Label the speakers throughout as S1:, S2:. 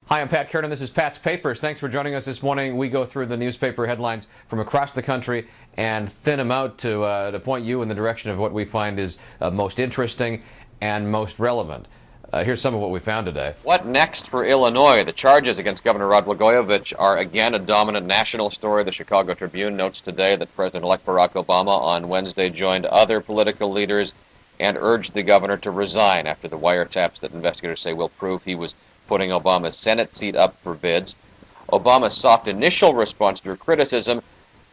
S1: Hi, I'm Pat Kiernan. This is Pat's Papers. Thanks for joining us this morning. We go through the newspaper headlines from across the country and thin them out to point you in the direction of what we find is most interesting and most relevant. Here's some of what we found today.
S2: What next for Illinois? The charges against Governor Rod Blagojevich are again a dominant national story. The Chicago Tribune notes today that President-elect Barack Obama on Wednesday joined other political leaders and urged the governor to resign after the wiretaps that investigators say will prove he was putting Obama's Senate seat up for bids. Obama's soft initial response to criticism,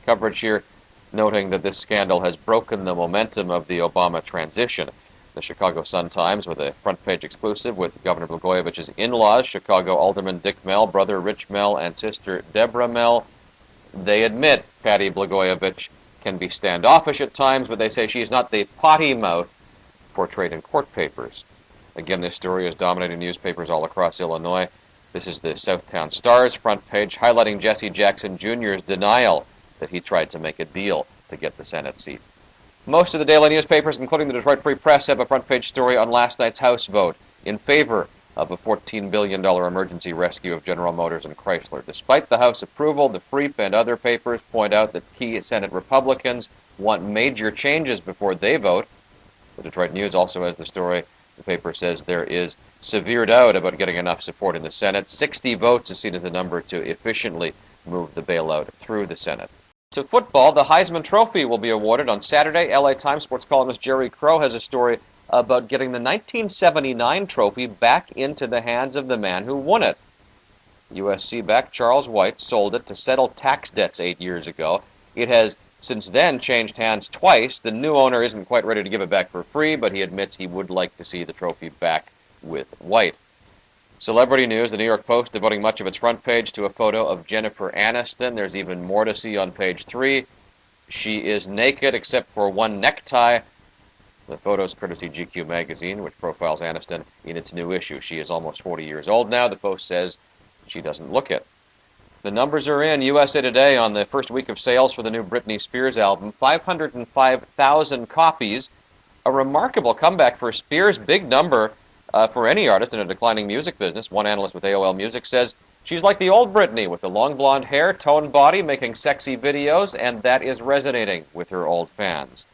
S2: coverage here noting that this scandal has broken the momentum of the Obama transition. The Chicago Sun-Times with a front-page exclusive with Governor Blagojevich's in-laws, Chicago Alderman Dick Mell, brother Rich Mell, and sister Deborah Mell. They admit Patty Blagojevich can be standoffish at times, but they say she's not the potty mouth portrayed in court papers. Again, this story is dominating newspapers all across Illinois. This is the Southtown Star's front page, highlighting Jesse Jackson Jr.'s denial that he tried to make a deal to get the Senate seat. Most of the daily newspapers, including the Detroit Free Press, have a front-page story on last night's House vote in favor of a $14 billion emergency rescue of General Motors and Chrysler. Despite the House approval, the Freep and other papers point out that key Senate Republicans want major changes before they vote. The Detroit News also has the story. The paper says there is severe doubt about getting enough support in the Senate. 60 votes is seen as the number to efficiently move the bailout through the Senate. To football, the Heisman Trophy will be awarded on Saturday. LA Times sports columnist Jerry Crow has a story about getting the 1979 trophy back into the hands of the man who won it. USC back Charles White sold it to settle tax debts 8 years ago. It has since then changed hands twice. The new owner isn't quite ready to give it back for free, but he admits he would like to see the trophy back with White. Celebrity news, the New York Post devoting much of its front page to a photo of Jennifer Aniston. There's even more to see on page 3. She is naked except for one necktie. The photo is courtesy GQ magazine, which profiles Aniston in its new issue. She is almost 40 years old now. The Post says she doesn't look it. The numbers are in. USA Today on the first week of sales for the new Britney Spears album, 505,000 copies. A remarkable comeback for Spears, big number for any artist in a declining music business. One analyst with AOL Music says she's like the old Britney with the long blonde hair, toned body, making sexy videos, and that is resonating with her old fans.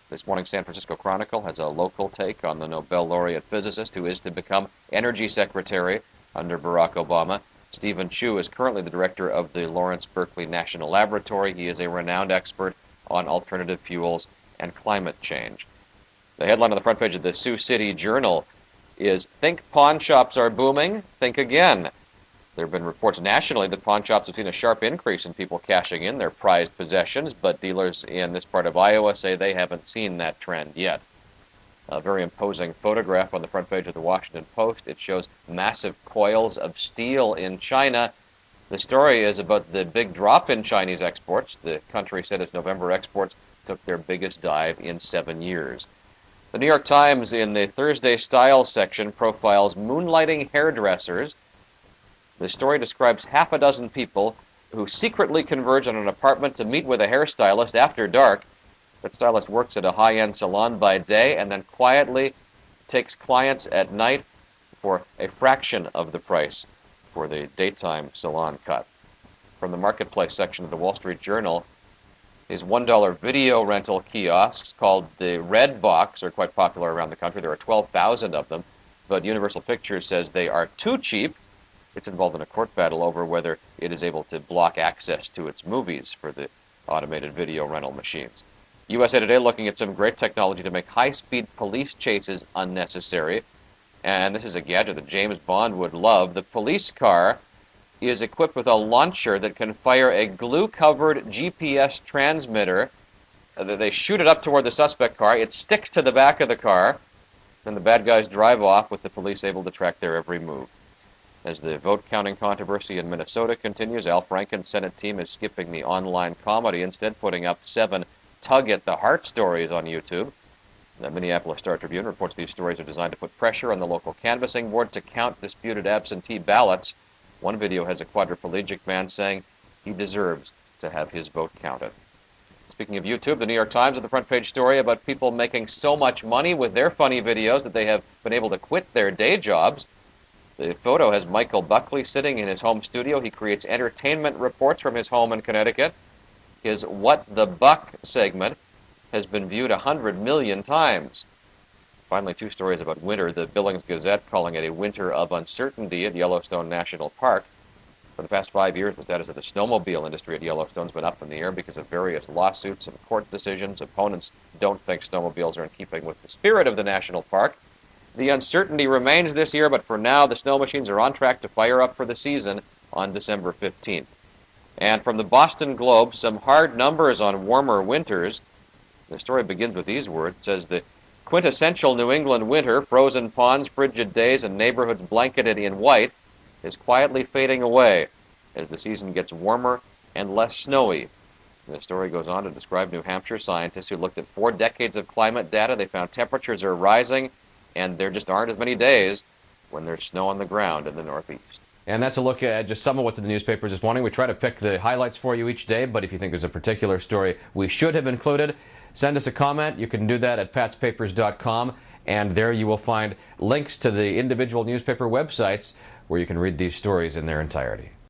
S2: This morning's San Francisco Chronicle has a local take on the Nobel laureate physicist who is to become Energy Secretary under Barack Obama. Stephen Chu is currently the director of the Lawrence Berkeley National Laboratory. He is a renowned expert on alternative fuels and climate change. The headline on the front page of the Sioux City Journal is, "Think pawn shops are booming? Think again." There have been reports nationally that pawn shops have seen a sharp increase in people cashing in their prized possessions, but dealers in this part of Iowa say they haven't seen that trend yet. A very imposing photograph on the front page of the Washington Post. It shows massive coils of steel in China. The story is about the big drop in Chinese exports. The country said its November exports took their biggest dive in 7 years. The New York Times, in the Thursday Style section, profiles moonlighting hairdressers. The story describes half a dozen people who secretly converge on an apartment to meet with a hairstylist after dark. The stylist works at a high-end salon by day and then quietly takes clients at night for a fraction of the price for the daytime salon cut. From the marketplace section of the Wall Street Journal is $1 video rental kiosks called the Red Box are quite popular around the country. There are 12,000 of them, but Universal Pictures says they are too cheap. It's involved in a court battle over whether it is able to block access to its movies for the automated video rental machines. USA Today looking at some great technology to make high-speed police chases unnecessary. And this is a gadget that James Bond would love. The police car is equipped with a launcher that can fire a glue-covered GPS transmitter. They shoot it up toward the suspect car. It sticks to the back of the car. Then the bad guys drive off with the police able to track their every move. As the vote-counting controversy in Minnesota continues, Al Franken's Senate team is skipping the online comedy, instead putting up 7 tug-at-the-heart stories on YouTube. The Minneapolis Star-Tribune reports these stories are designed to put pressure on the local canvassing board to count disputed absentee ballots. One video has a quadriplegic man saying he deserves to have his vote counted. Speaking of YouTube, the New York Times has the front page story about people making so much money with their funny videos that they have been able to quit their day jobs. The photo has Michael Buckley sitting in his home studio. He creates entertainment reports from his home in Connecticut. His What the Buck segment has been viewed 100 million times. Finally, two stories about winter. The Billings Gazette calling it a winter of uncertainty at Yellowstone National Park. For the past 5 years, the status of the snowmobile industry at Yellowstone has been up in the air because of various lawsuits and court decisions. Opponents don't think snowmobiles are in keeping with the spirit of the national park. The uncertainty remains this year, but for now, the snow machines are on track to fire up for the season on December 15th. And from the Boston Globe, some hard numbers on warmer winters. The story begins with these words. It says the quintessential New England winter, frozen ponds, frigid days, and neighborhoods blanketed in white, is quietly fading away as the season gets warmer and less snowy. And the story goes on to describe New Hampshire scientists who looked at 4 decades of climate data. They found temperatures are rising, and there just aren't as many days when there's snow on the ground in the Northeast.
S1: And that's a look at just some of what's in the newspapers this morning. We try to pick the highlights for you each day, but if you think there's a particular story we should have included, send us a comment. You can do that at patspapers.com, and there you will find links to the individual newspaper websites where you can read these stories in their entirety.